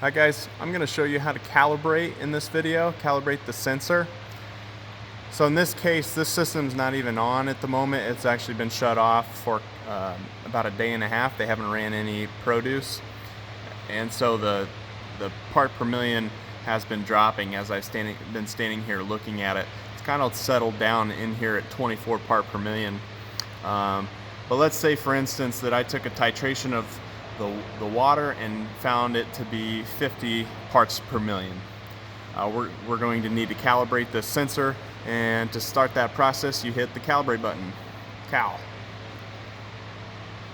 Hi guys, I'm going to show you how to calibrate in this video, calibrate the sensor. So in this case, this system's not even on at the moment. It's actually been shut off for about a day and a half. They haven't ran any produce. And so the part per million has been dropping as I've been standing here looking at it. It's kind of settled down in here at 24 part per million. But let's say, for instance, that I took a titration of the water and found it to be 50 parts per million. We're going to need to calibrate the sensor, and to start that process you hit the calibrate button, cal.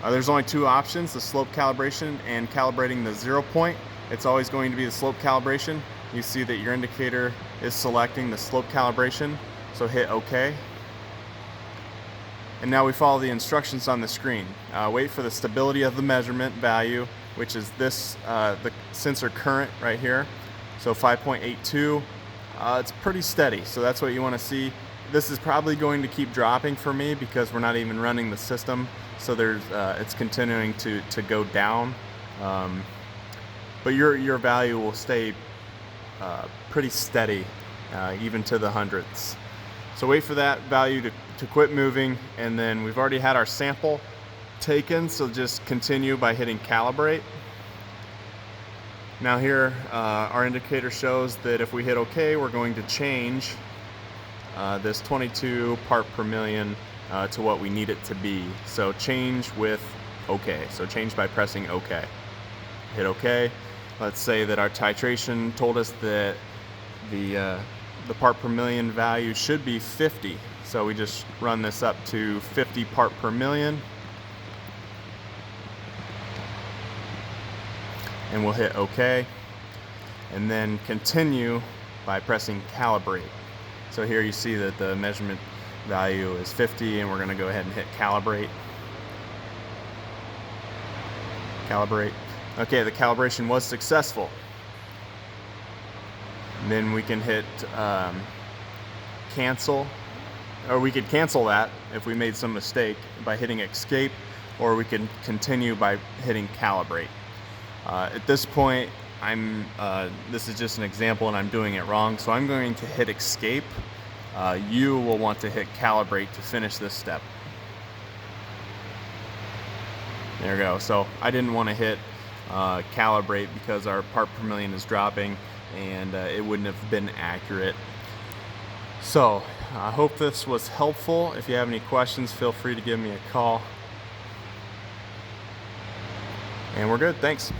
There's only two options, the slope calibration and calibrating the 0 point. It's always going to be the slope calibration. You see that your indicator is selecting the slope calibration, so hit OK. And now we follow the instructions on the screen. Wait for the stability of the measurement value, which is this, the sensor current right here. So 5.82. It's pretty steady, so that's what you want to see. This is probably going to keep dropping for me because we're not even running the system. So it's continuing to go down. But your value will stay pretty steady, even to the hundredths. So wait for that value to quit moving, and then we've already had our sample taken, so just continue by hitting calibrate. Now here our indicator shows that if we hit OK, we're going to change this 22 part per million to what we need it to be. So change with OK. So change by pressing OK. Hit OK. Let's say that our titration told us that the part per million value should be 50. So we just run this up to 50 part per million. And we'll hit OK. And then continue by pressing calibrate. So here you see that the measurement value is 50, and we're going to go ahead and hit calibrate. Calibrate. Okay, the calibration was successful. And then we can hit cancel, or we could cancel that if we made some mistake by hitting escape, or we can continue by hitting calibrate. At this point, this is just an example and I'm doing it wrong, so I'm going to hit escape. You will want to hit calibrate to finish this step. There we go. So I didn't want to hit calibrate because our part per million is dropping, and it wouldn't have been accurate. So I hope this was helpful. If you have any questions, feel free to give me a call. And we're good. Thanks.